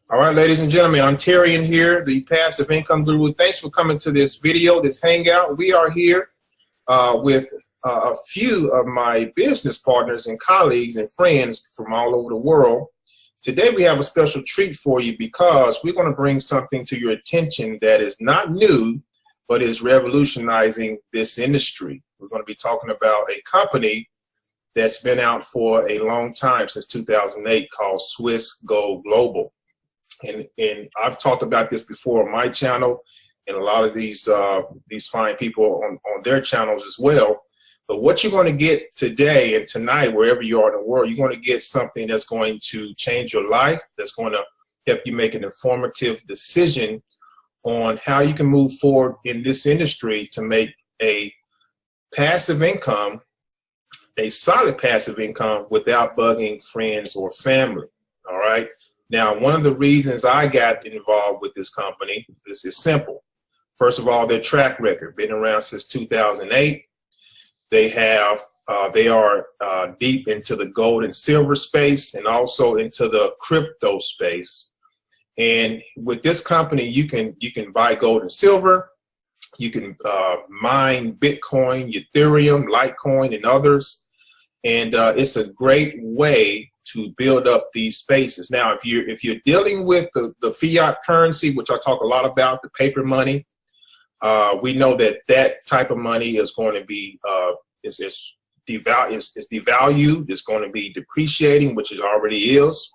All right, ladies and gentlemen, I'm Terry in here, the Passive Income Guru. Thanks for coming to this video, this hangout. We are here with a few of my business partners and colleagues and friends from all over the world. Today we have a special treat for you because we're going to bring something to your attention that is not new, but is revolutionizing this industry. We're going to be talking about a company that's been out for a long time, since 2008, called Swiss Go Global. And I've talked about this before on my channel and a lot of these fine people on their channels as well. But what you're going to get today and tonight, wherever you are in the world, you're going to get something that's going to change your life, that's going to help you make an informative decision on how you can move forward in this industry to make a passive income, a solid passive income, without bugging friends or family. All right. Now, one of the reasons I got involved with this company, this is simple. First of all, their track record, been around since 2008. They are deep into the gold and silver space and also into the crypto space. And with this company, you can buy gold and silver. You can mine Bitcoin, Ethereum, Litecoin, and others. And it's a great way to build up these spaces. Now, if you're dealing with the fiat currency, which I talk a lot about, the paper money, we know that type of money is going to be is devalued. It's going to be depreciating, which it already is.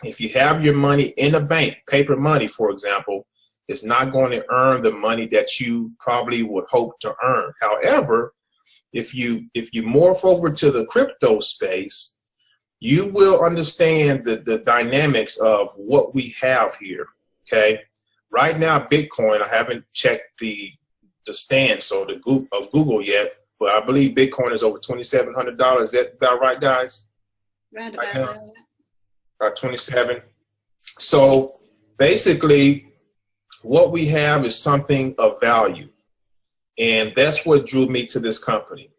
If you have your money in a bank, paper money, for example, it's not going to earn the money that you probably would hope to earn. However, if you morph over to the crypto space, you will understand the dynamics of what we have here. Okay, right now, Bitcoin, I haven't checked the stance or the of Google yet, but I believe Bitcoin is over $2,700. Is that about right, guys? Round about there. About 27. So basically, what we have is something of value, and that's what drew me to this company.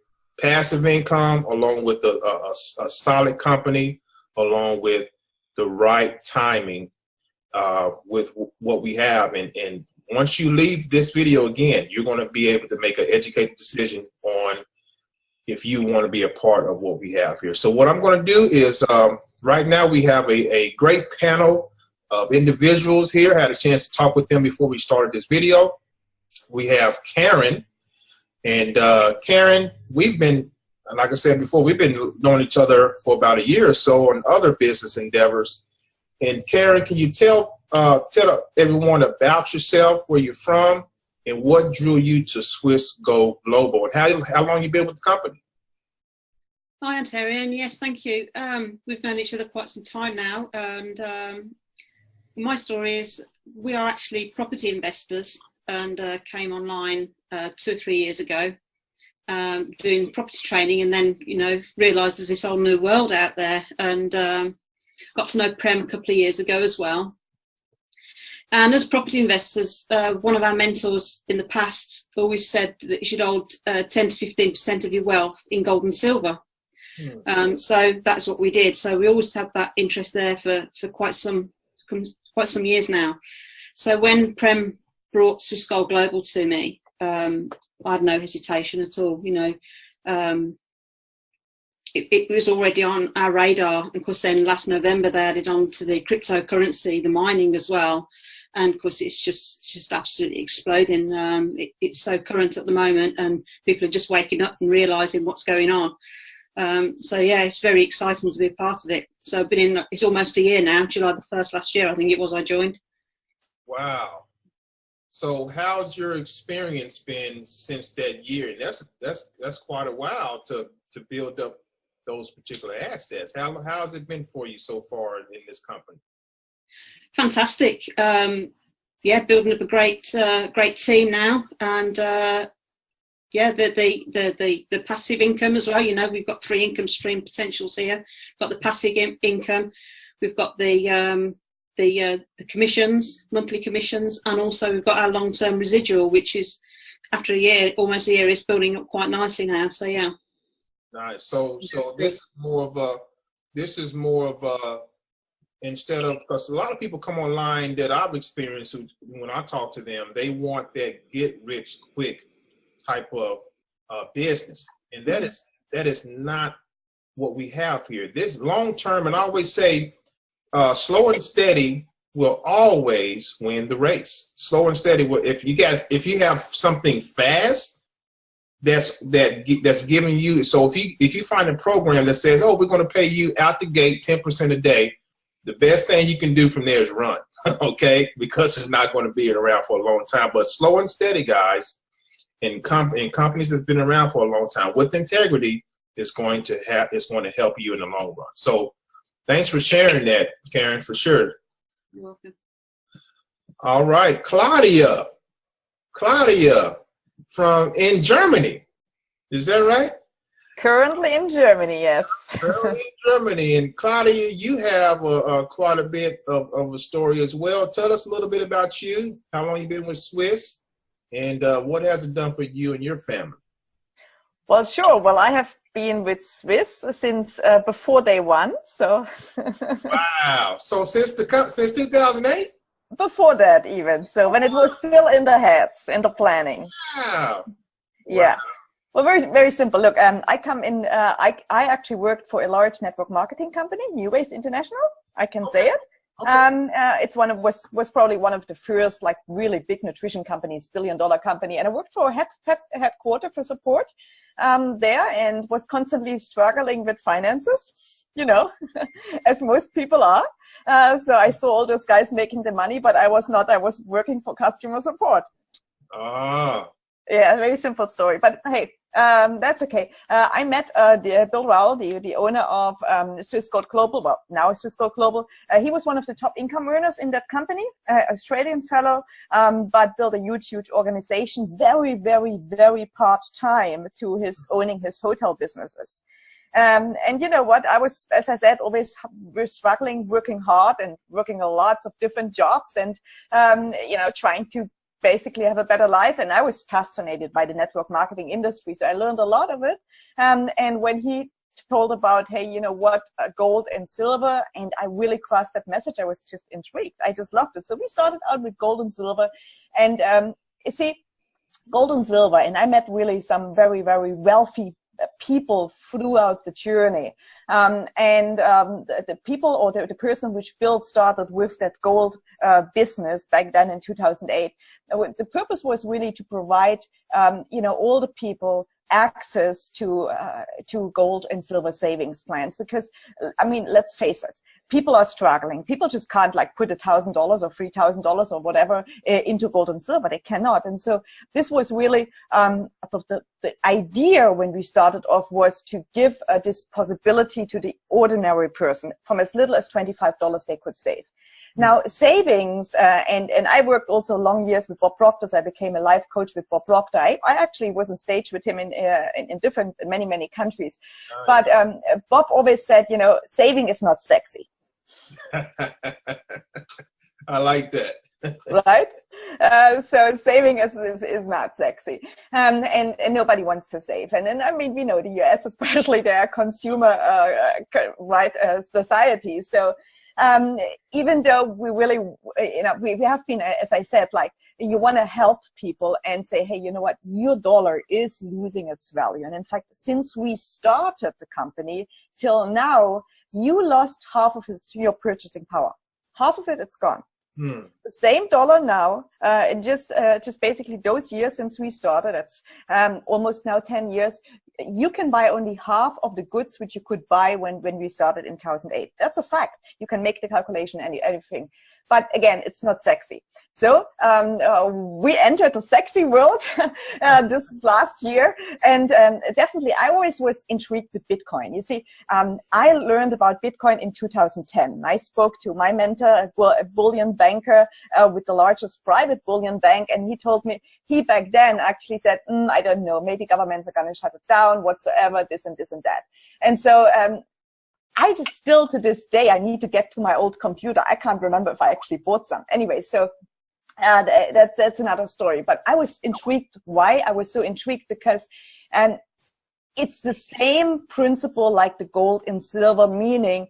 Passive income, along with a solid company, along with the right timing with what we have. And once you leave this video, again, you're going to be able to make an educated decision on if you want to be a part of what we have here. So what I'm going to do is, right now we have a great panel of individuals here. I had a chance to talk with them before we started this video. We have Karen. And Karen, we've been, like I said before, we've been knowing each other for about a year or so on other business endeavors. And Karen, can you tell everyone about yourself, where you're from, and what drew you to Swiss Go Global, and how long you been with the company? Hi, I'm Terry, and yes, thank you. We've known each other quite some time now, and my story is we are actually property investors, and came online 2 or 3 years ago, doing property training, and then realised there's this whole new world out there, and got to know Prem a couple of years ago as well. And as property investors, one of our mentors in the past always said that you should hold 10 to 15% of your wealth in gold and silver. So that's what we did. So we always had that interest there for quite some years now. So when Prem brought Swiss Go Global to me, I had no hesitation at all. It was already on our radar. And of course, then last November they added on to the cryptocurrency, the mining as well. And of course, it's just absolutely exploding. It's so current at the moment, and people are just waking up and realising what's going on. So yeah, it's very exciting to be a part of it. So I've been in, it's almost a year now. July the 1st last year, I think it was, I joined. Wow. So how's your experience been since that year? And that's quite a while to build up those particular assets. How has it been for you so far in this company? Fantastic. Yeah, building up a great team now, and yeah, the passive income as well. We've got 3 income stream potentials here. We've got the passive income, we've got the commissions, monthly commissions, and also we've got our long-term residual, which is after a year, almost a year, is building up quite nicely now. So yeah. Nice. So this is more of a instead of, because a lot of people come online that I've experienced when I talk to them, they want that get rich quick type of business, and that is not what we have here. This long term, and I always say, slow and steady will always win the race. Slow and steady will, if you have something fast that's giving you, so if you find a program that says, oh, we're going to pay you out the gate 10% a day, the best thing you can do from there is run. Okay, because it's not going to be around for a long time. But slow and steady, guys, in companies that's been around for a long time with integrity, is going to help you in the long run. So thanks for sharing that, Karen, for sure. You're welcome. All right, Claudia from in Germany. Is that right? Currently in Germany, yes. Currently in Germany. And Claudia, you have quite a bit of a story as well. Tell us a little bit about you, how long you've been with Swiss, and what has it done for you and your family? Well, sure. Well, I have been with Swiss since before day one. So. Wow. So since 2008? Before that even. So when it was still in the heads, in the planning. Wow. Yeah. Wow. Well, very, very simple. Look, I come in, I actually worked for a large network marketing company, New Ways International. I can say it. Okay. It's was probably one of the first like really big nutrition companies, billion-dollar company. And I worked for a headquarter for support there, and was constantly struggling with finances, you know, as most people are. So I saw all those guys making the money, but I was not. I was working for customer support. Ah. Yeah, very simple story. But hey, that's okay. I met Bill Rowell, the owner of Swiss Gold Global, well, now Swiss Gold Global. He was one of the top income earners in that company, Australian fellow, but built a huge, huge organization, very, very, very part-time to his owning his hotel businesses. And you know what, I was, as I said, always we're struggling, working hard and working a lots of different jobs and, you know, trying to basically have a better life. And I was fascinated by the network marketing industry. So I learned a lot of it. And when he told about, hey, you know what, gold and silver, and I really crossed that message, I was just intrigued. I just loved it. So we started out with gold and silver. And you see, gold and silver, and I met really some very, very wealthy people throughout the journey. The people, or the person which Bill started with that gold business back then in 2008, the purpose was really to provide, you know, all the people access to gold and silver savings plans. Because, I mean, let's face it, people are struggling. People just can't like put $1,000 or $3,000 or whatever into gold and silver. They cannot. And so this was really the idea when we started off, was to give this possibility to the ordinary person from as little as $25 they could save. Now, savings, and I worked also long years with Bob Proctor. So I became a life coach with Bob Proctor. I actually was on stage with him in many countries. Nice. But Bob always said, you know, saving is not sexy. I like that. Right? So saving is not sexy. And nobody wants to save. And I mean, we know the US, especially, they are consumer, society. So, even though we really, you know, we have been, as I said, like, you want to help people and say, hey, you know what, your dollar is losing its value. And in fact, since we started the company till now, you lost half of your purchasing power. Half of it, it's gone. The same dollar now, just basically those years since we started, that's almost now 10 years, you can buy only half of the goods which you could buy when we started in 2008. That's a fact. You can make the calculation, anything. But again, it's not sexy. So we entered the sexy world this last year. And definitely, I always was intrigued with Bitcoin. You see, I learned about Bitcoin in 2010. I spoke to my mentor, a bullion banker with the largest private bullion bank. And he told me, he back then actually said, I don't know, maybe governments are going to shut it down, whatsoever, this and this and that. And so I just still to this day, I need to get to my old computer. I can't remember if I actually bought some. Anyway, so that's another story. But I was intrigued. Why? I was so intrigued because it's the same principle like the gold and silver, meaning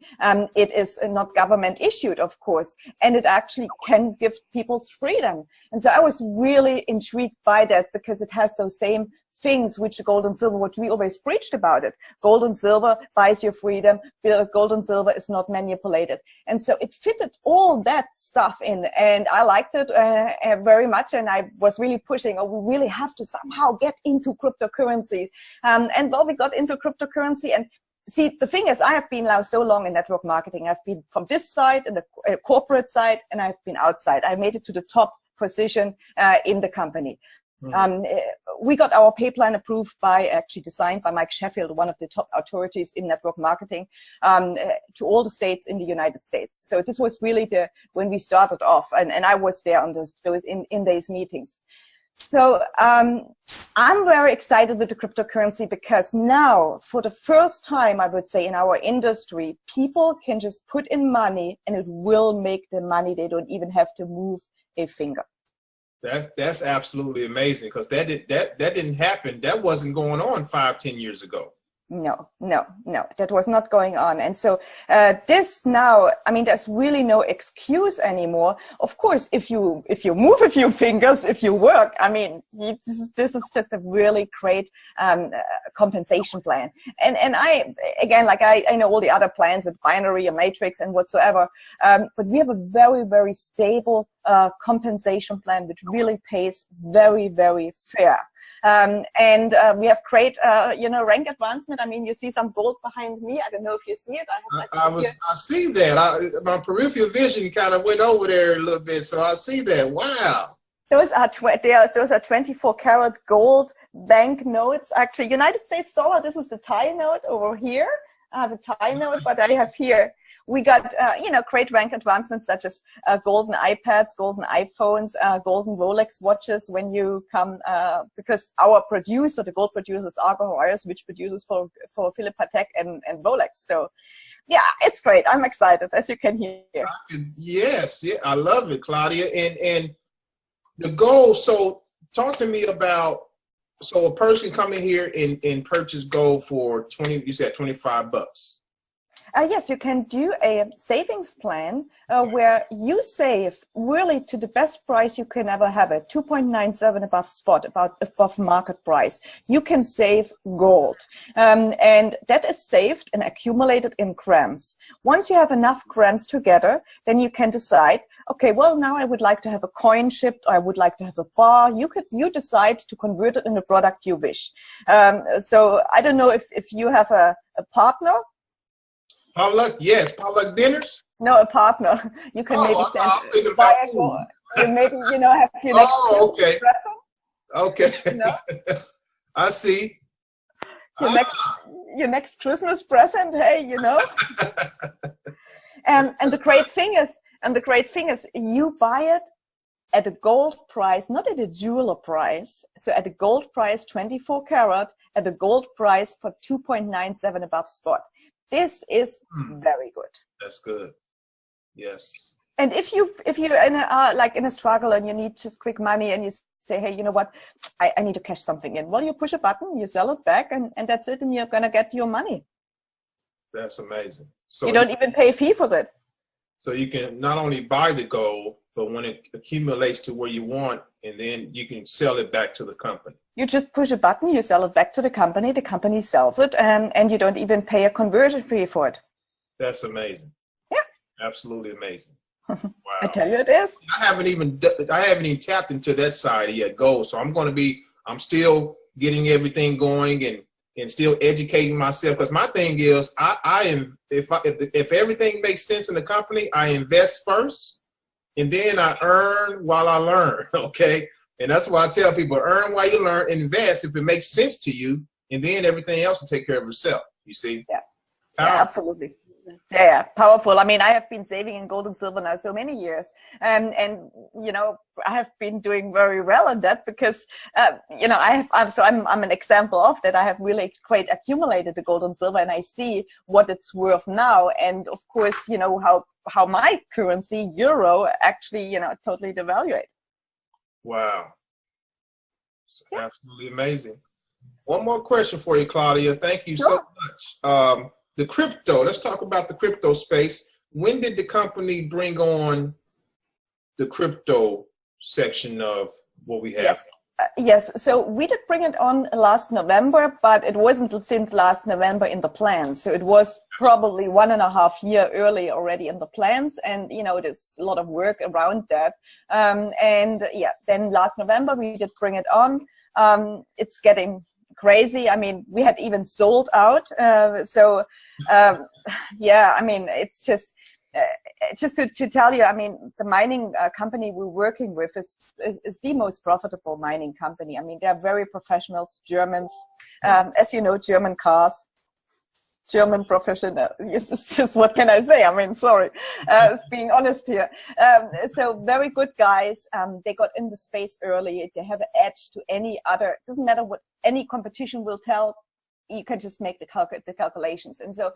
it is not government issued, of course, and it actually can give people's freedom. And so I was really intrigued by that because it has those same things which gold and silver, which we always preached about it. Gold and silver buys your freedom. Gold and silver is not manipulated. And so it fitted all that stuff in, and I liked it very much. And I was really pushing, oh, we really have to somehow get into cryptocurrency. And well, we got into cryptocurrency. And see, the thing is, I have been now so long in network marketing. I've been from this side and the corporate side, and I've been outside. I made it to the top position in the company. We got our pay plan approved actually designed by Mike Sheffield, one of the top authorities in network marketing, to all the states in the United States. So this was really when we started off, and I was there on in these meetings. So I'm very excited with the cryptocurrency because now, for the first time, I would say in our industry, people can just put in money and it will make the money. They don't even have to move a finger. That's absolutely amazing, because that didn't happen. That wasn't going on 5-10 years ago. No, that was not going on. And so this now, I mean, there's really no excuse anymore. Of course, if you move a few fingers, if you work, I mean, this is just a really great compensation plan. And I, again, like I know all the other plans with binary and matrix and whatsoever, but we have a very, very stable compensation plan which really pays very, very fair. And we have great, rank advancement. I mean, you see some gold behind me. I don't know if you see it. I see that. My peripheral vision kind of went over there a little bit, so I see that. Wow. Those are 24 karat gold bank notes. Actually, United States dollar. This is the Thai note over here. I have a Thai note, but I have here. We got, great rank advancements such as golden iPads, golden iPhones, golden Rolex watches when you come, because our producer, the gold producers, Argo Horace, which produces for Philip Patek and Rolex. So, yeah, it's great. I'm excited, as you can hear. Yes, yeah, I love it, Claudia. And the gold, so talk to me about, so a person coming here and purchase gold for you said $25. Yes, you can do a savings plan where you save really to the best price you can ever have it, 2.97 above spot, above market price. You can save gold. And that is saved and accumulated in grams. Once you have enough grams together, then you can decide, okay, well, now I would like to have a coin shipped, or I would like to have a bar. You decide to convert it in the product you wish. So I don't know if you have a partner. Potluck, yes. Potluck dinners? No, a partner. You can maybe buy a gold. You maybe, have your next okay. present. Okay. No? I see. Your next Christmas present, hey, and the great thing is you buy it at a gold price, not at a jeweler price. So at a gold price, 24 karat, at a gold price for 2.97 above spot. This is very good. That's good. Yes. And if you're in a struggle and you need just quick money and you say, hey, you know what, I need to cash something in. Well, you push a button, you sell it back, and that's it, and you're gonna get your money. That's amazing. So you don't even pay a fee for that. So you can not only buy the gold, but when it accumulates to where you want, and then you can sell it back to the company. You just push a button, you sell it back to the company sells it, and you don't even pay a conversion fee for it. That's amazing. Yeah. Absolutely amazing. Wow. I tell you it is. I haven't even tapped into that side yet, gold. So I'm still getting everything going and still educating myself. Because my thing is, if everything makes sense in the company, I invest first. And then I earn while I learn, okay? And that's why I tell people, earn while you learn, invest if it makes sense to you, and then everything else will take care of itself, you see? Yeah, absolutely. Yeah, powerful. I mean, I have been saving in gold and silver now so many years. And I have been doing very well in that because, I'm an example of that. I have really quite accumulated the gold and silver, and I see what it's worth now. And of course, how my currency, euro, actually, totally devaluate. Wow. It's absolutely amazing. One more question for you, Claudia. Thank you so much. The crypto, let's talk about the crypto space. When did the company bring on the crypto section of what we have? Yes. Yes, so we did bring it on last November, but it wasn't since last November in the plans. So it was probably 1.5 years early already in the plans, and you know, there's a lot of work around that. And yeah, then last November we did bring it on. It's getting crazy. I mean, we had even sold out. Yeah, I mean, it's just to tell you, I mean, the mining company we're working with is the most profitable mining company. I mean, they're very professional, Germans, as you know, German cars, German professional. It's just, what can I say? I mean, sorry, being honest here. So very good guys. They got in the space early. They have an edge to any other. It doesn't matter what any competition will tell. You can just make the calculations. And so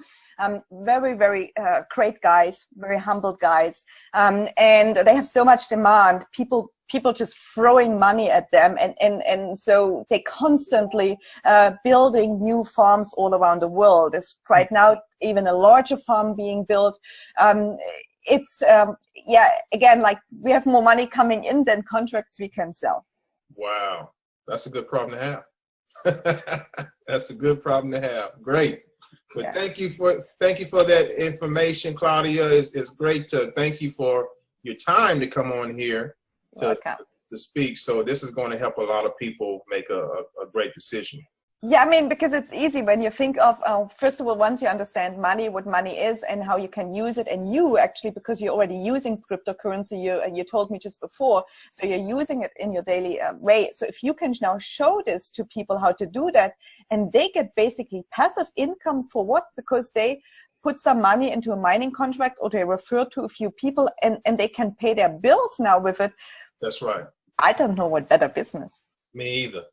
very, very great guys, very humble guys. And they have so much demand, people just throwing money at them. And so they constantly building new farms all around the world. There's right now even a larger farm being built. It's, yeah, again, like we have more money coming in than contracts we can sell. Wow. That's a good problem to have. That's a good problem to have. Great. But yeah. Thank you for that information, Claudia. It's great to thank you for your time to come on here to speak. So this is going to help a lot of people make a great decision. Yeah, I mean, because it's easy when you think of, first of all, once you understand money, what money is and how you can use it. And you actually, because you're already using cryptocurrency, you told me just before, so you're using it in your daily way. So if you can now show this to people how to do that, and they get basically passive income for what? Because they put some money into a mining contract, or they refer to a few people, and they can pay their bills now with it. That's right. I don't know what better business. Me either.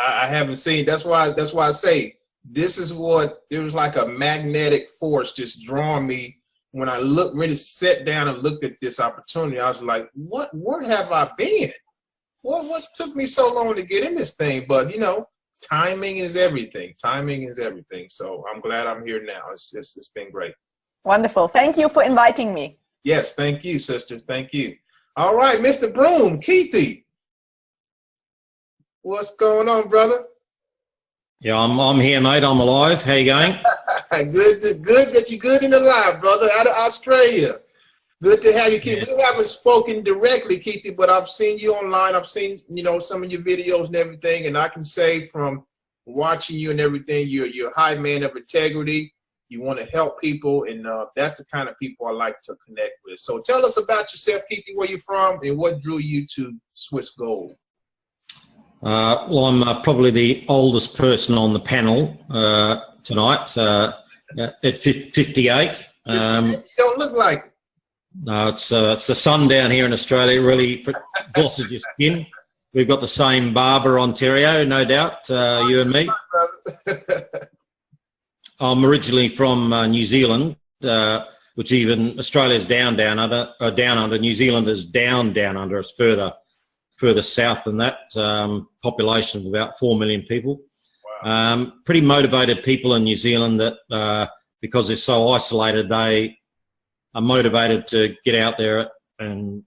I haven't seen. That's why I say this is what it was like, a magnetic force just drawing me. When I really sat down and looked at this opportunity, I was like, where have I been? What took me so long to get in this thing? But you know, timing is everything. Timing is everything. So I'm glad I'm here now. It's been great. Wonderful. Thank you for inviting me. Yes, thank you, sister. Thank you. All right, Mr. Broom, Keithy. What's going on, brother? Yeah, I'm here, mate. I'm alive. How you going? Good that you're good and alive, brother, out of Australia. Good to have you, Keithy. Yes. We haven't spoken directly, Keithy, but I've seen you online. I've seen, you know, some of your videos and everything, and I can say from watching you and everything, you're a high man of integrity. You want to help people, and that's the kind of people I like to connect with. So tell us about yourself, Keithy, where you're from, and what drew you to Swiss Gold. Well, I'm probably the oldest person on the panel tonight at 58. You don't look like it. No, it's the sun down here in Australia. It really glosses your skin. We've got the same barber, Ontario, no doubt, you and me. I'm originally from New Zealand, which even Australia's down under. New Zealand is down under. It's further south than that, population of about 4 million people. Wow. Pretty motivated people in New Zealand that, because they're so isolated, they are motivated to get out there and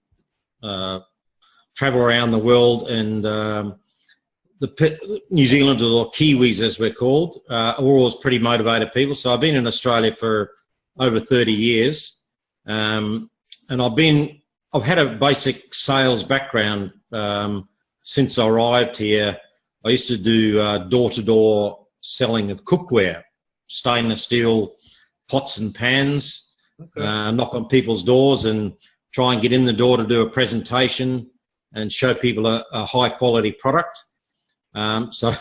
travel around the world. And the New Zealanders, or Kiwis as we're called, are always pretty motivated people. So I've been in Australia for over 30 years. And I've had a basic sales background since I arrived here. I used to do door-to-door selling of cookware, stainless steel pots and pans, knock on people's doors and try and get in the door to do a presentation and show people a high-quality product. So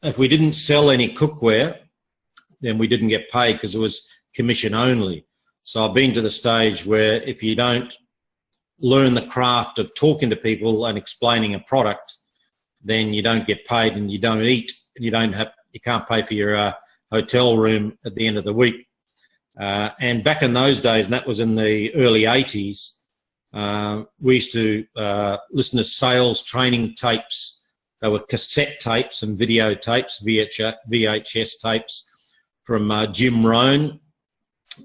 if we didn't sell any cookware, then we didn't get paid because it was commission only. So I've been to the stage where if you don't learn the craft of talking to people and explaining a product, then you don't get paid and you don't eat. And you can't pay for your hotel room at the end of the week. And back in those days, and that was in the early 80s, we used to listen to sales training tapes They were cassette tapes and videotapes, VHS tapes from Jim Rohn,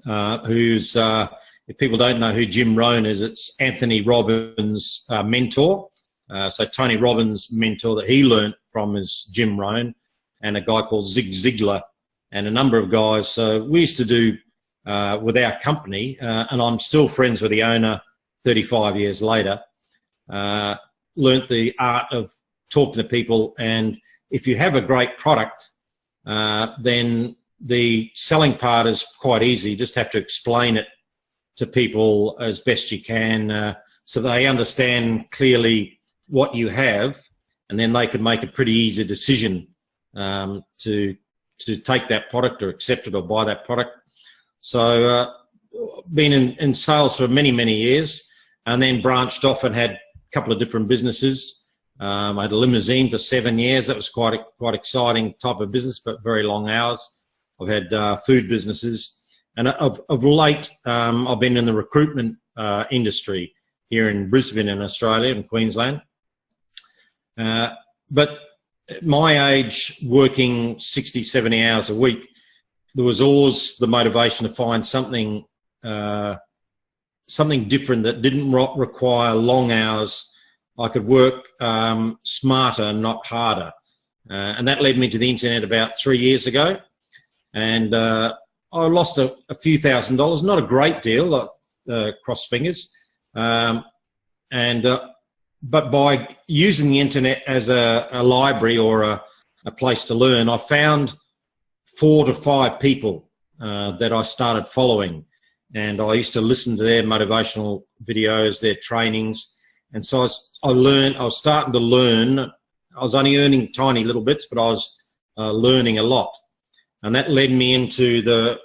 who's, if people don't know who Jim Rohn is, it's Anthony Robbins' mentor. So Tony Robbins' mentor that he learnt from is Jim Rohn, and a guy called Zig Ziglar, and a number of guys. So we used to do with our company, and I'm still friends with the owner 35 years later, learnt the art of talking to people. And if you have a great product, then the selling part is quite easy. You just have to explain it to people as best you can, so they understand clearly what you have, and then they can make a pretty easy decision to take that product or accept it or buy that product. So been in sales for many, many years, and then branched off and had a couple of different businesses. I had a limousine for 7 years. That was quite exciting type of business, but very long hours. I've had food businesses. And of late, I've been in the recruitment industry here in Brisbane in Australia and Queensland. But at my age, working 60, 70 hours a week, there was always the motivation to find something different that didn't require long hours. I could work smarter, not harder. And that led me to the internet about 3 years ago. And I lost a few $1,000s, not a great deal, cross fingers. But by using the internet as a library or a place to learn, I found 4 to 5 people that I started following. And I used to listen to their motivational videos, their trainings. And so I was starting to learn. I was only earning tiny little bits, but I was learning a lot. And that led me into the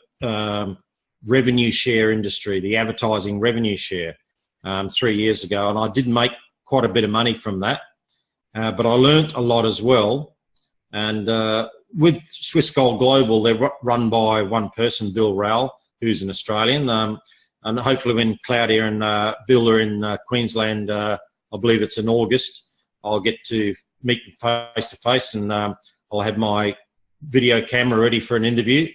revenue share industry, the advertising revenue share 3 years ago. And I did make quite a bit of money from that. But I learnt a lot as well. And with Swiss Gold Global, they're run by one person, Bill Rowell, who's an Australian. And hopefully when Claudia and Bill are in Queensland, I believe it's in August, I'll get to meet them face to face, and I'll have my video camera ready for an interview.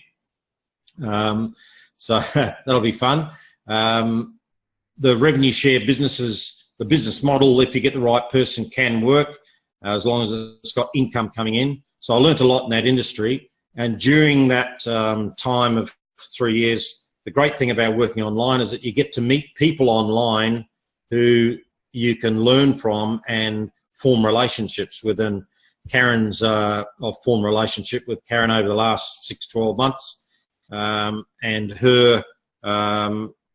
So that'll be fun. The revenue share businesses, the business model, if you get the right person, can work as long as it's got income coming in. So I learnt a lot in that industry. And during that time of 3 years, the great thing about working online is that you get to meet people online who you can learn from and form relationships with. And Karen's, I've formed a relationship with Karen over the last 6-12 months. And her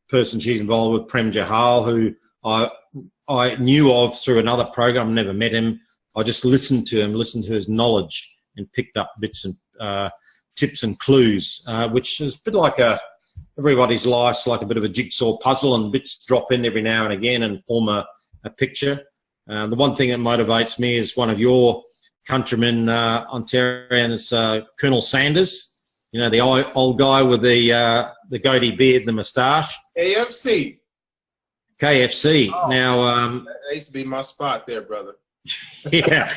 person she's involved with, Prem Jahal, who I knew of through another program, never met him. I just listened to him, listened to his knowledge, and picked up bits and tips and clues, which is a bit like everybody's life's like a bit of a jigsaw puzzle, and bits drop in every now and again and form a picture. The one thing that motivates me is one of your countrymen, Ontarians, Colonel Sanders. You know, the old guy with the goatee beard and the moustache. KFC. Oh, now, that used to be my spot there, brother. Yeah,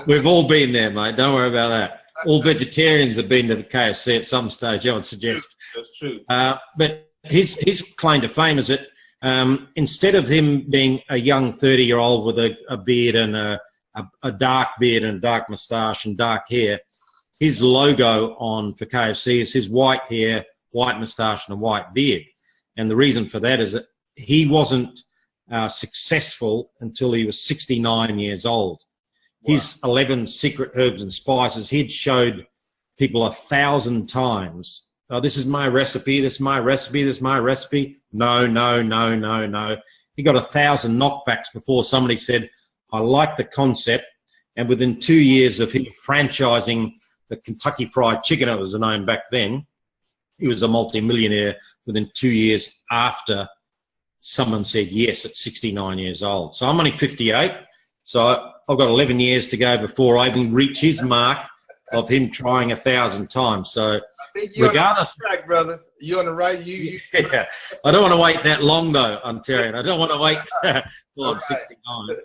we've all been there, mate. Don't worry about that. All vegetarians have been to the KFC at some stage, I would suggest. That's true. But his claim to fame is that instead of him being a young 30-year-old with a beard and a dark beard and a dark moustache and dark hair, his logo for KFC is his white hair, white moustache, and a white beard. And the reason for that is that he wasn't successful until he was 69 years old. Wow. His 11 secret herbs and spices, he'd showed people 1,000 times, oh, this is my recipe, this is my recipe, this is my recipe. No, no, no, no, no. He got 1,000 knockbacks before somebody said, I like the concept. And within 2 years of him franchising the Kentucky Fried Chicken, it was known back then, he was a multi-millionaire within 2 years after someone said yes at 69 years old. So I'm only 58. So I've got 11 years to go before I even reach his mark of him trying 1,000 times. So regardless, on the track, brother, you're on the right. Yeah, I don't want to wait that long though, Ontarian. I don't want to wait till I'm 69.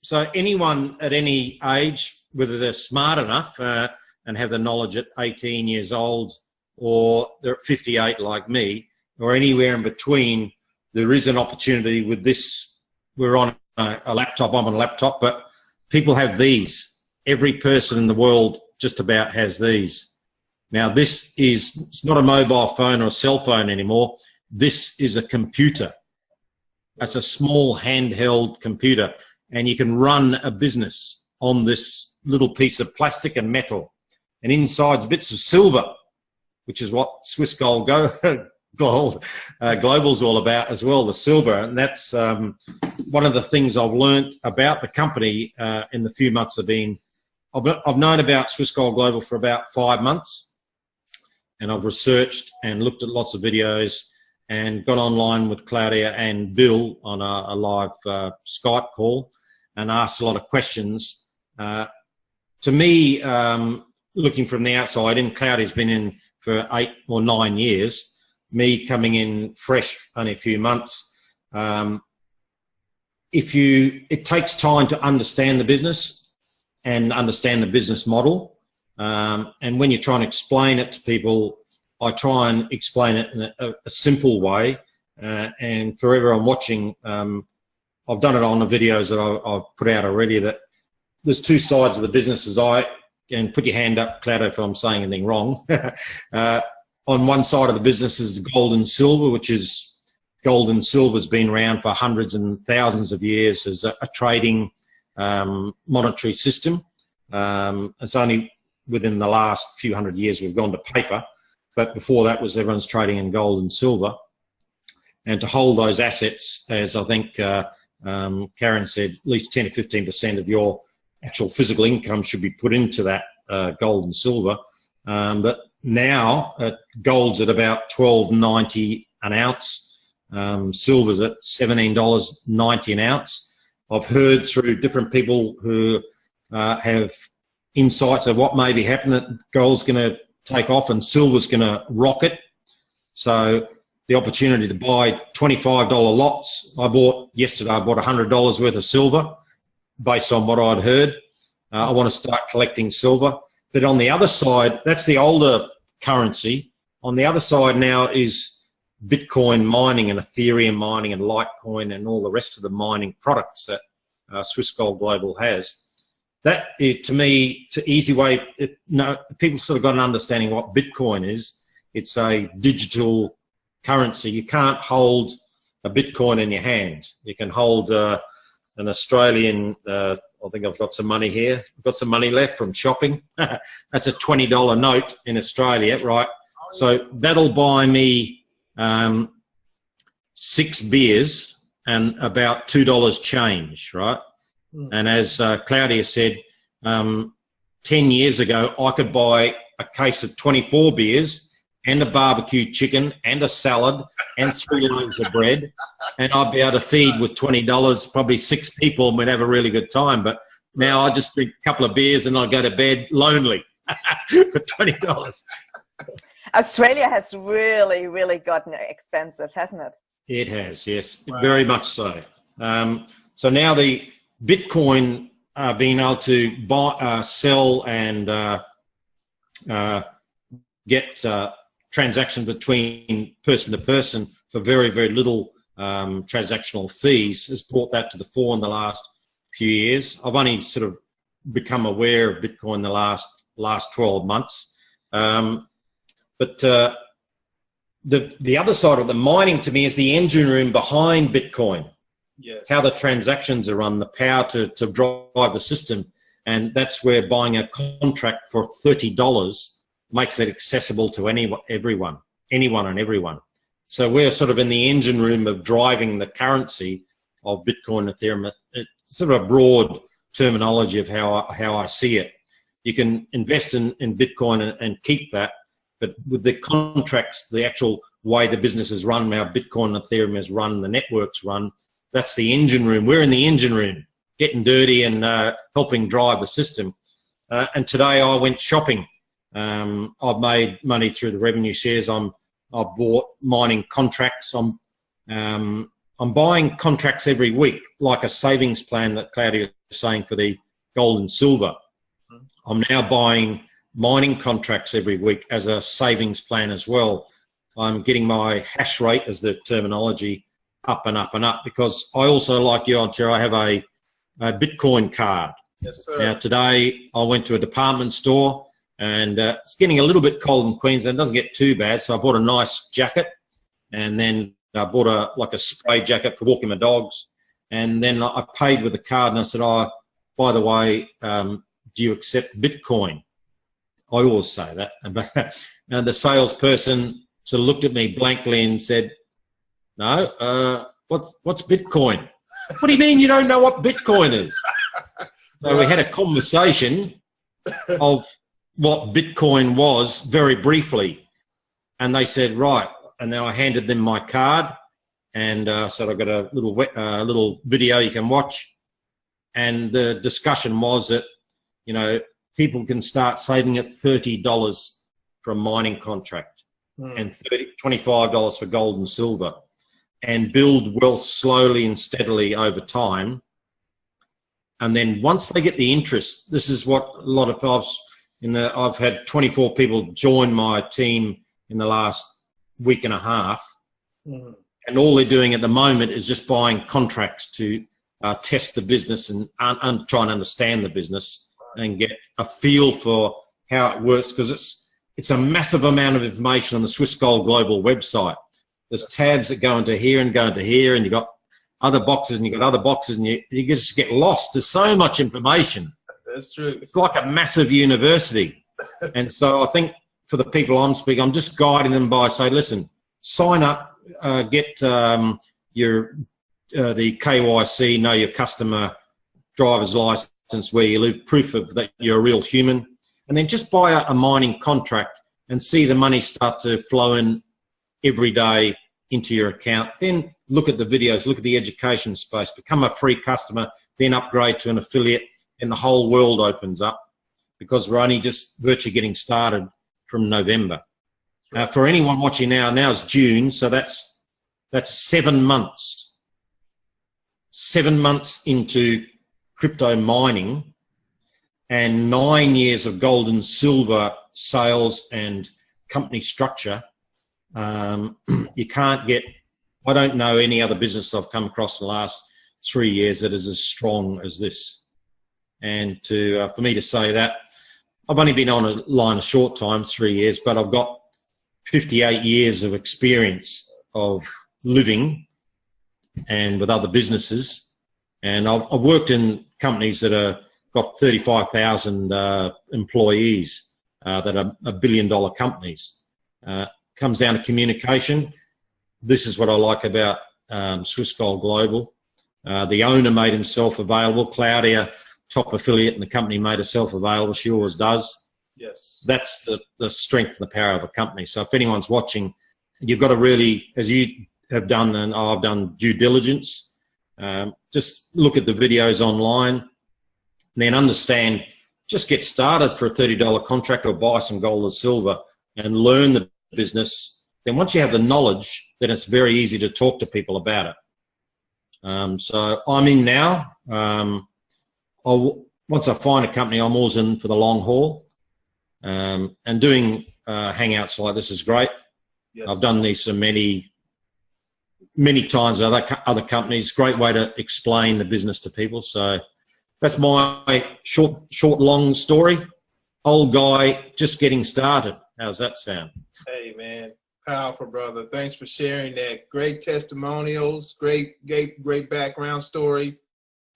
so anyone at any age, whether they're smart enough and have the knowledge at 18 years old, or they're at 58 like me, or anywhere in between, there is an opportunity with this. We're on a laptop, I'm on a laptop, but people have these. Every person in the world just about has these. Now it's not a mobile phone or a cell phone anymore. This is a computer. It's a small handheld computer, and you can run a business on this little piece of plastic and metal. And inside's bits of silver, which is what Swiss Gold Global's all about as well, the silver. And that's one of the things I've learned about the company in the few months I've known about Swiss Gold Global for about 5 months, and I've researched and looked at lots of videos and got online with Claudia and Bill on a live Skype call and asked a lot of questions. To me, looking from the outside, and Claudia's been in for 8 or 9 years, me coming in fresh only a few months, it takes time to understand the business and understand the business model. And when you're trying to explain it to people, I try and explain it in a simple way. And for everyone watching, I've done it on the videos that I've put out already, that there's two sides of the business. And put your hand up, Claudia, if I'm saying anything wrong. On one side of the business is gold and silver, which is gold and silver has been around for hundreds and thousands of years as a trading monetary system. It's only within the last few hundred years we've gone to paper, but before that was everyone's trading in gold and silver. And to hold those assets, as I think Karen said, at least 10 to 15% of your actual physical income should be put into that gold and silver. But now gold's at about $12.90 an ounce, silver's at $17.90 an ounce. I've heard through different people who have insights of what may be happening, that gold's going to take off and silver's going to rocket. So the opportunity to buy $25 lots, yesterday I bought $100 worth of silver based on what I'd heard. I want to start collecting silver. But on the other side, that's the older currency. On the other side now is Bitcoin mining and Ethereum mining and Litecoin and all the rest of the mining products that Swiss Gold Global has. That is, to me, it's an easy way. People sort of got an understanding what Bitcoin is. It's a digital currency. You can't hold a Bitcoin in your hand. You can hold an Australian, I think I've got some money here. I've got some money left from shopping. That's a $20 note in Australia, right? So that'll buy me 6 beers and about $2 change, right? And as Claudia said, 10 years ago, I could buy a case of 24 beers and a barbecue chicken and a salad and 3 loaves of bread, and I'd be able to feed with $20, probably 6 people, and we'd have a really good time. But now I just drink a couple of beers and I go to bed lonely for $20. Australia has really, really gotten expensive, hasn't it? It has, yes, very much so. So now the Bitcoin being able to buy, sell, and get transactions between person to person for very, very little transactional fees has brought that to the fore in the last few years. I've only sort of become aware of Bitcoin the last 12 months. But the other side of the mining to me is the engine room behind Bitcoin. Yes. How the transactions are run, the power to drive the system. And that's where buying a contract for $30 makes it accessible to anyone and everyone. So we're sort of in the engine room of driving the currency of Bitcoin, Ethereum. It's sort of a broad terminology of how I see it. You can invest in Bitcoin and keep that, but with the contracts, the actual way the business is run, how Bitcoin and Ethereum is run, the networks run, that's the engine room. We're in the engine room, getting dirty and helping drive the system. And today I went shopping. I've made money through the revenue shares. I've bought mining contracts. I'm buying contracts every week, like a savings plan that Claudia saying for the gold and silver. I'm now buying mining contracts every week as a savings plan as well. I'm getting my hash rate, as the terminology, up and up and up, because I also, like you, Ontario, I have a Bitcoin card. Yes, sir. Now, today I went to a department store, and it's getting a little bit cold in Queensland. It doesn't get too bad, so I bought a nice jacket, and then I bought a spray jacket for walking my dogs, and then I paid with the card, and I said, oh, by the way, do you accept Bitcoin? I always say that. And the salesperson sort of looked at me blankly and said, no, what's Bitcoin? What do you mean you don't know what Bitcoin is? So we had a conversation of what Bitcoin was very briefly. And they said, right. And then I handed them my card, and so I've got a little video you can watch. And the discussion was that, you know, people can start saving at $30 for a mining contract and $25 for gold and silver, and build wealth slowly and steadily over time. And then once they get the interest, this is what a lot of I've had 24 people join my team in the last week and a half. And all they're doing at the moment is just buying contracts to test the business and try and understand the business and get a feel for how it works, because it's a massive amount of information on the Swiss Gold Global website. There's tabs that go into here and go into here, and you've got other boxes and you've got other boxes, and you just get lost. There's so much information. That's true. It's like a massive university. And so I think for the people I'm speaking, I'm just guiding them by saying, listen, sign up, get the KYC, know your customer, driver's license, where you live, proof of that you're a real human, and then just buy a mining contract and see the money start to flow in every day into your account. Then look at the videos, look at the education space, become a free customer, then upgrade to an affiliate, and the whole world opens up, because we're only just virtually getting started from November. For anyone watching now's June, so that's 7 months. 7 months into crypto mining, and 9 years of gold and silver sales and company structure. You can't get, I don't know any other business I've come across in the last 3 years that is as strong as this. And for me to say that, I've only been online a short time, 3 years, but I've got 58 years of experience of living and with other businesses. And I've worked in companies that are got 35,000 employees that are $1 billion companies. Comes down to communication. This is what I like about Swiss Gold Global. The owner made himself available. Claudia, top affiliate in the company, made herself available. She always does. Yes. That's the strength and the power of a company. So if anyone's watching, you've got to really, as you have done and I've done, due diligence. Just look at the videos online, and then understand, just get started for a $30 contract or buy some gold or silver and learn the business. Then once you have the knowledge, then it's very easy to talk to people about it. So I'm in now. Once I find a company, I'm always in for the long haul. And doing hangouts like this is great. Yes. I've done these for many times with other companies. Great way to explain the business to people. So that's my short, long story. Old guy just getting started. How's that sound? Hey, man. Powerful, brother. Thanks for sharing that. Great testimonials, great background story.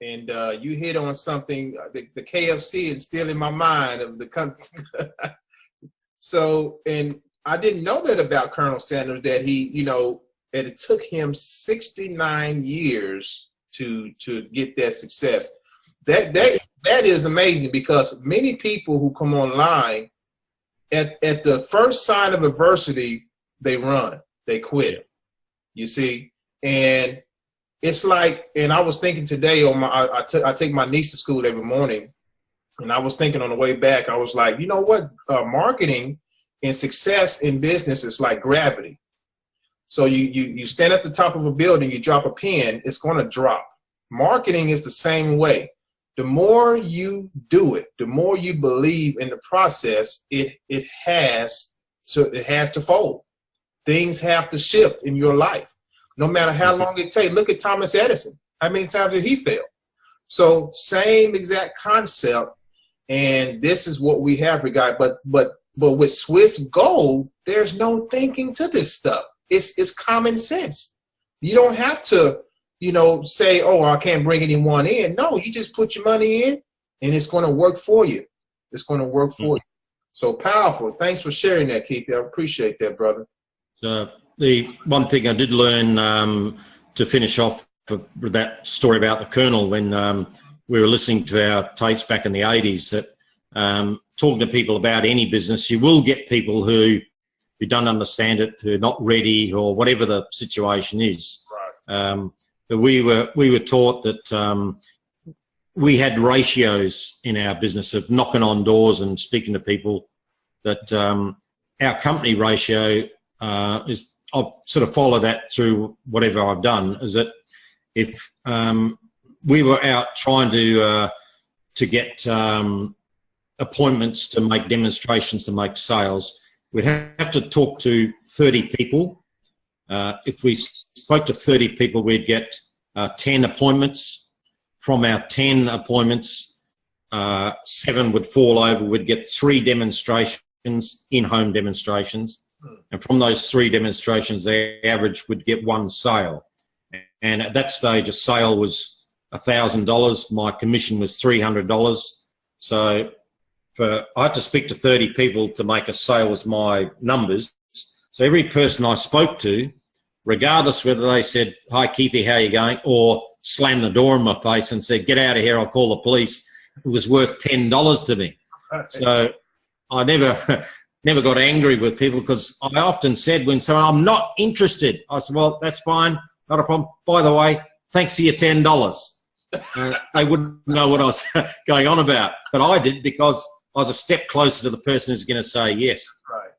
And you hit on something, the KFC is still in my mind of the country. So, and I didn't know that about Colonel Sanders, that he, you know, that it took him 69 years to get that success. That is amazing, because many people who come online, at the first sign of adversity, they run, they quit, you see. And it's like, and I was thinking today on I take my niece to school every morning, and I was thinking on the way back, I was like, you know what, marketing and success in business is like gravity. So you stand at the top of a building, you drop a pin, it's going to drop. Marketing is the same way. The more you do it, the more you believe in the process, it has to fold. Things have to shift in your life, no matter how long it takes. Look at Thomas Edison. How many times did he fail? So same exact concept, and this is what we have regard. But with Swiss Gold, there's no thinking to this stuff. It's common sense. You don't have to, you know, say, oh, I can't bring anyone in. No, you just put your money in, and it's going to work for you. It's going to work for you. So powerful. Thanks for sharing that, Keith. I appreciate that, brother. So the one thing I did learn to finish off with that story about the Colonel, when we were listening to our tapes back in the 80s, that talking to people about any business, you will get people who don't understand it, who are not ready, or whatever the situation is. Right. But we were taught that we had ratios in our business of knocking on doors and speaking to people. That our company ratio is, I'll sort of follow that through whatever I've done, is that if we were out trying to get appointments to make demonstrations, to make sales, we'd have to talk to 30 people. If we spoke to 30 people, we'd get 10 appointments. From our 10 appointments, 7 would fall over. We'd get 3 demonstrations, in-home demonstrations. And from those 3 demonstrations, the average would get 1 sale. And at that stage, a sale was $1,000. My commission was $300. So I had to speak to 30 people to make a sale was my numbers. So every person I spoke to, regardless whether they said, hi, Keithy, how you going? Or slammed the door in my face and said, get out of here, I'll call the police, it was worth $10 to me. So I never got angry with people, because I often said when someone, I'm not interested, I said, well, that's fine, not a problem. By the way, thanks for your $10. They wouldn't know what I was going on about, but I did, because I was a step closer to the person who's going to say yes. Right.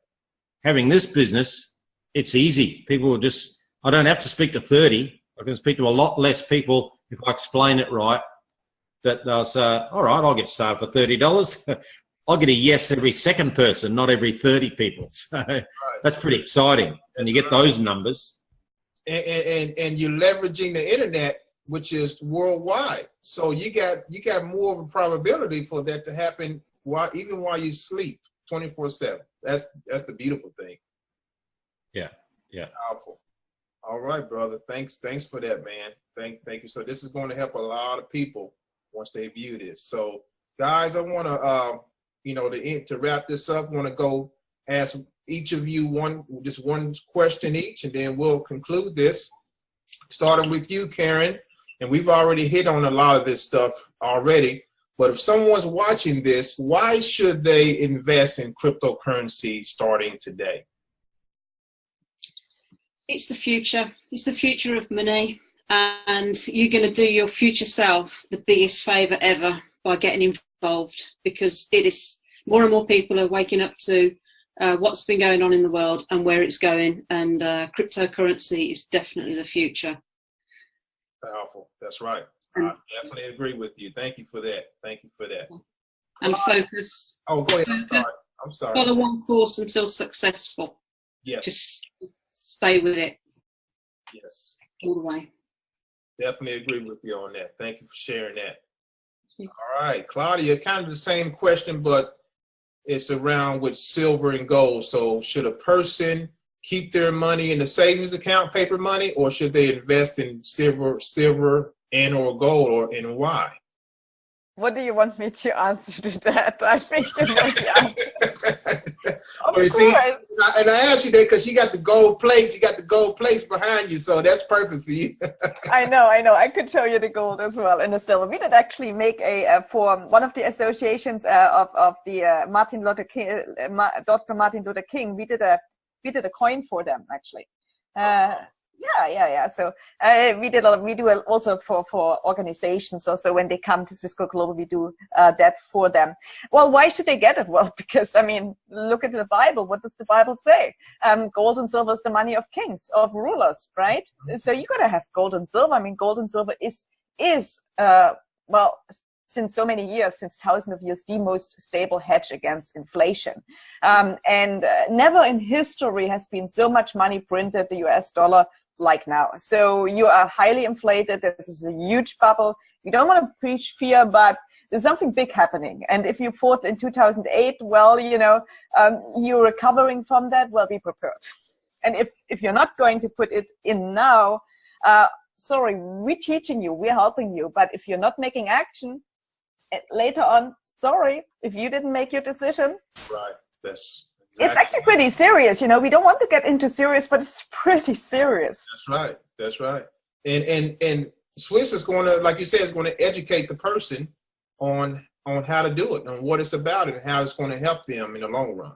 Having this business, it's easy. People will just, I don't have to speak to 30. I can speak to a lot less people if I explain it right, that they'll say, all right, I'll get started for $30. I'll get a yes every second person, not every 30 people. So right. That's pretty exciting. And you get those numbers. And you're leveraging the internet, which is worldwide. So you got more of a probability for that to happen even while you sleep 24/7. That's the beautiful thing. Yeah. Powerful. All right, brother. Thanks for that, man. Thank you. So this is going to help a lot of people once they view this. So guys, I want to to wrap this up, I want to go ask each of you one question each, and then we'll conclude this. Starting with you, Karen, and we've already hit on a lot of this stuff already, but if someone's watching this, why should they invest in cryptocurrency starting today? It's the future. It's the future of money, and you're going to do your future self the biggest favor ever by getting involved, because it is more and more people are waking up to what's been going on in the world and where it's going, and cryptocurrency is definitely the future. Powerful. That's right. I definitely agree with you. Thank you for that. And focus. Oh, go ahead. I'm sorry. Follow one course until successful. Yes. Just stay with it. Yes. All the way. Definitely agree with you on that. Thank you for sharing that. All right, Claudia, kind of the same question, but it's around with silver and gold. So should a person keep their money in a savings account, paper money, or should they invest in silver and or gold, and why? What do you want me to answer to that? I think you know the answer. Well, you see, and I asked you that because you got the gold plates. You got the gold plates behind you, so that's perfect for you. I know. I could show you the gold as well and the silver. We did actually make for one of the associations of the Dr. Martin Luther King. We did a coin for them actually. Yeah. So we do also for organizations. Also, when they come to Swissquote Global, we do that for them. Well, why should they get it? Well, because I mean, look at the Bible. What does the Bible say? Gold and silver is the money of kings, of rulers, right? So you gotta have gold and silver. I mean, gold and silver is well, since so many years, since thousands of years, the most stable hedge against inflation. Never in history has been so much money printed, the US dollar, like now. So you are highly inflated. This is a huge bubble. We don't want to preach fear, but there's something big happening. And if you fought in 2008, well, you know, you're recovering from that, well, be prepared. And if you're not going to put it in now, sorry, we're teaching you, we're helping you. But if you're not making action later on, sorry, if you didn't make your decision. Right. That's exactly. It's actually pretty serious. You know, we don't want to get into serious, but it's pretty serious. That's right. That's right. And Swiss is going to, like you said, is going to educate the person on how to do it, on what it's about, and how it's going to help them in the long run.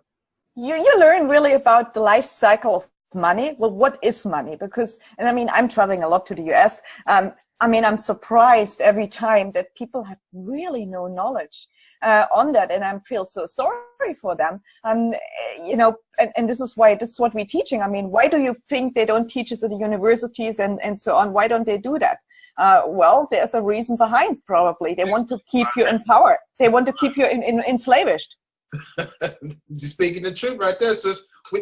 You learn really about the life cycle of money. Well, what is money? Because, and I mean, I'm traveling a lot to the US. I mean, I'm surprised every time that people have really no knowledge on that, and I feel so sorry for them. You know, and this is why, this is what we're teaching. I mean, why do you think they don't teach us at the universities and so on? Why don't they do that? Well, there's a reason behind, probably. They want to keep you in power. They want to keep you enslaved. You're speaking the truth right there. So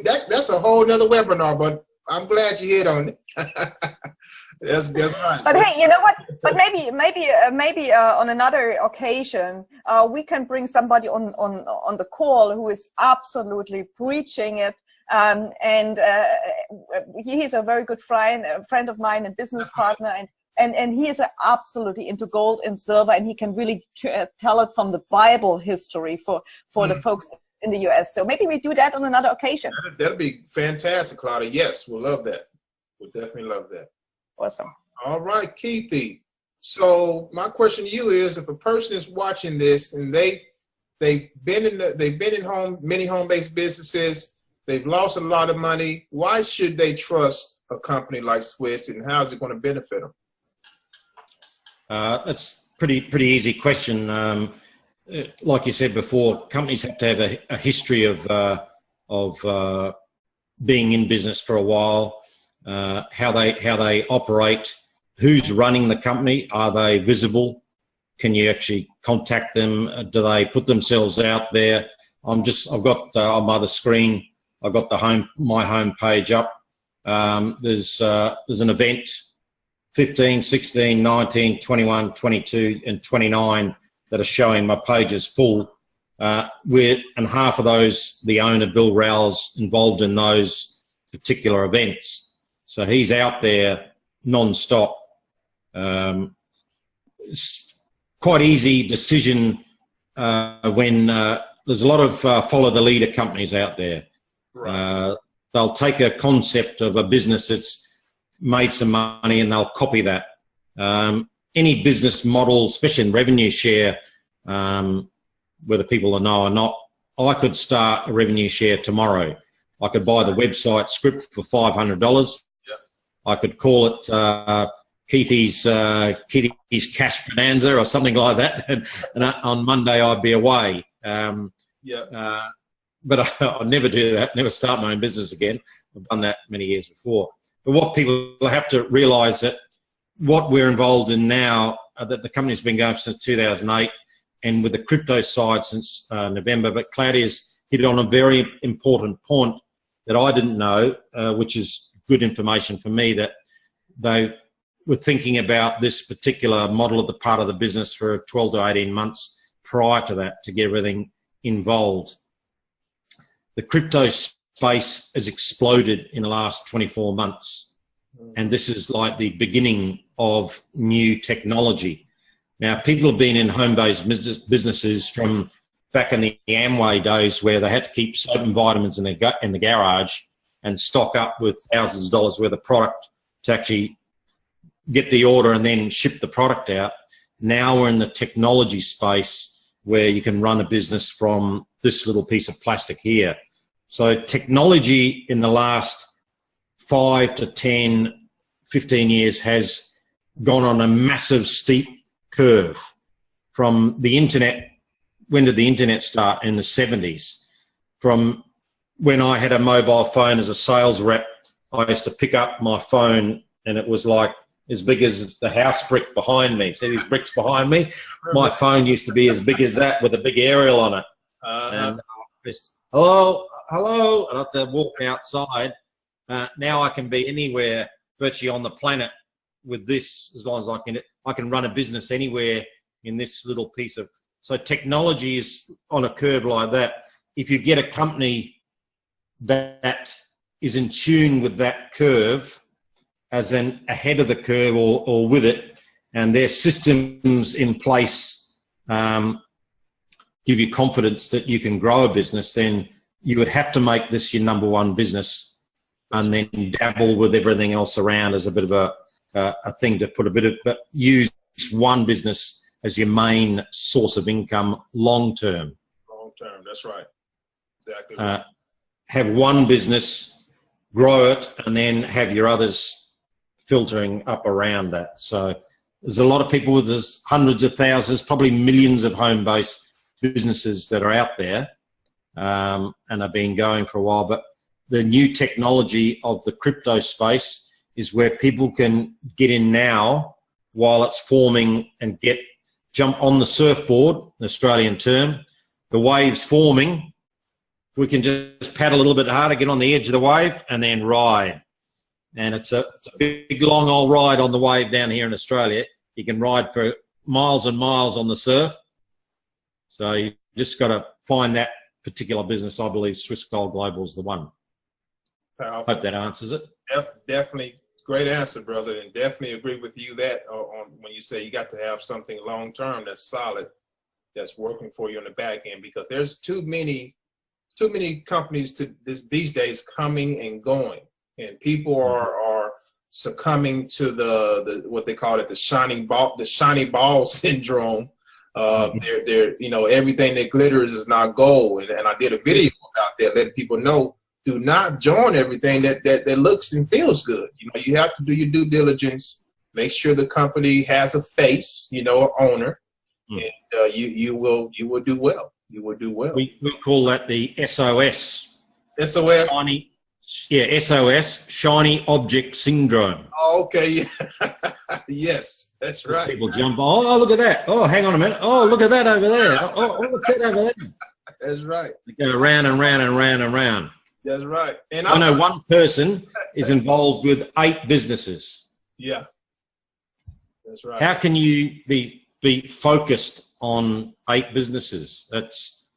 that's a whole nother webinar, but I'm glad you hit on it. That's right. But hey, you know what? But maybe on another occasion, we can bring somebody on the call who is absolutely preaching it. And he's a very good friend of mine and business partner, and he is absolutely into gold and silver, and he can really tell it from the Bible history for the folks in the US. So maybe we do that on another occasion. That'll be fantastic, Claudia. Yes, we'll love that. We'll definitely love that. Awesome. All right, Keithy. So my question to you is, if a person is watching this and they've been in many home-based businesses, they've lost a lot of money, why should they trust a company like Swiss, and how is it going to benefit them? That's pretty easy question. Like you said before, companies have to have a history of being in business for a while, how they operate, who's running the company, are they visible, can you actually contact them, do they put themselves out there? I've got on my other screen, I've got my home page up. There's an event 15, 16, 19, 21, 22 and 29 that are showing. My page is full, and half of those, the owner, Bill Rowell's involved in those particular events. So he's out there non-stop. It's quite easy decision when there's a lot of follow the leader companies out there. Right. They'll take a concept of a business that's made some money and they'll copy that. Any business model, especially in revenue share, whether people know or not, I could start a revenue share tomorrow. I could buy the website script for $500. Yep. I could call it Keithy's Cash Bonanza or something like that, and on Monday I'd be away. But I'll never do that, never start my own business again. I've done that many years before. But what people have to realise, that what we're involved in now, that the company's been going since 2008, and with the crypto side since November. But Claudia's hit on a very important point that I didn't know, which is good information for me, that they were thinking about this particular model of the part of the business for 12 to 18 months prior to that to get everything involved. The crypto space has exploded in the last 24 months. And this is like the beginning of new technology. Now, people have been in home-based businesses from back in the Amway days, where they had to keep soap and vitamins in the garage and stock up with thousands of dollars worth of product to actually get the order and then ship the product out. Now we're in the technology space where you can run a business from this little piece of plastic here. So technology in the last 5 to 10, 15 years has gone on a massive steep curve. From the internet, when did the internet start? In the 70s. From when I had a mobile phone as a sales rep, I used to pick up my phone and it was like as big as the house brick behind me. See these bricks behind me? My phone used to be as big as that with a big aerial on it. And just, hello, hello, and I have to walk outside. Now I can be anywhere virtually on the planet with this, as long as I can run a business anywhere in this little piece of. So technology is on a curve like that. If you get a company that is in tune with that curve, as in ahead of the curve or with it, and their systems in place give you confidence that you can grow a business, then you would have to make this your number one business and then dabble with everything else around as a bit of a thing to put a bit of, but use one business as your main source of income long term. Long term, that's right. Exactly. Right. Have one business, grow it, and then have your others filtering up around that. So there's a lot of people with there's hundreds of thousands, probably millions of home-based businesses that are out there and have been going for a while. But the new technology of the crypto space is where people can get in now while it's forming and jump on the surfboard, an Australian term. The wave's forming. We can just paddle a little bit harder, get on the edge of the wave, and then ride. And it's a big, long old ride on the wave down here in Australia. You can ride for miles and miles on the surf. So you just got to find that particular business. I believe Swiss Gold Global is the one. Powerful. Hope that answers it. Definitely. Great answer, brother. And definitely agree with you that on when you say you got to have something long-term that's solid, that's working for you on the back end, because there's too many companies these days coming and going, and people are succumbing to the what they call it, the shiny ball syndrome. They're everything that glitters is not gold, and I did a video about that, letting people know, do not join everything that looks and feels good. You have to do your due diligence, make sure the company has a face, an owner, and you will do well. You will do well. We call that the SOS. SOS? SOS, Shiny Object Syndrome. Oh, okay, yeah. Yes, that's right. People jump, oh, look at that. Oh, hang on a minute. Oh, look at that over there. Oh, look at that over there. That's right. They go round and round and round and round. That's right. And I know one person is involved with 8 businesses. Yeah, that's right. How can you be focused on 8 businesses? That's,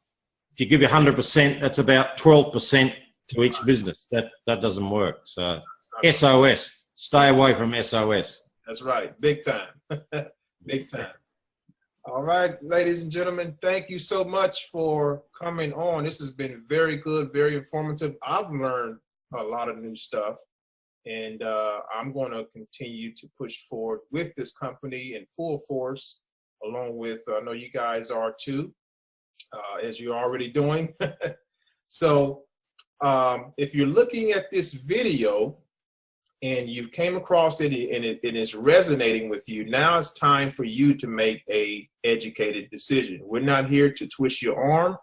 if you give you 100%, that's about 12% to each business. That doesn't work. So SOS, stay away from SOS. That's right. Big time. Big time. All right, ladies and gentlemen, thank you so much for coming on. This has been very good, very informative. I've learned a lot of new stuff, and I'm going to continue to push forward with this company in full force, along with, I know you guys are too, as you're already doing. So if you're looking at this video and you came across it and it is resonating with you, now it's time for you to make a educated decision. We're not here to twist your arm.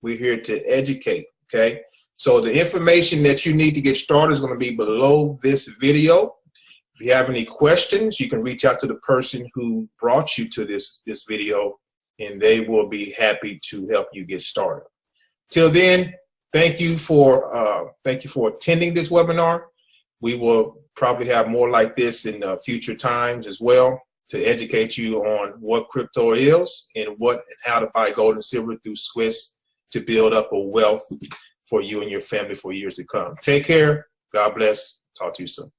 We're here to educate, okay? So the information that you need to get started is going to be below this video. If you have any questions, you can reach out to the person who brought you to this video, and they will be happy to help you get started. Till then, thank you for attending this webinar. We will probably have more like this in future times as well, to educate you on what crypto is and how to buy gold and silver through Swiss to build up a wealth for you and your family for years to come. Take care. God bless. Talk to you soon.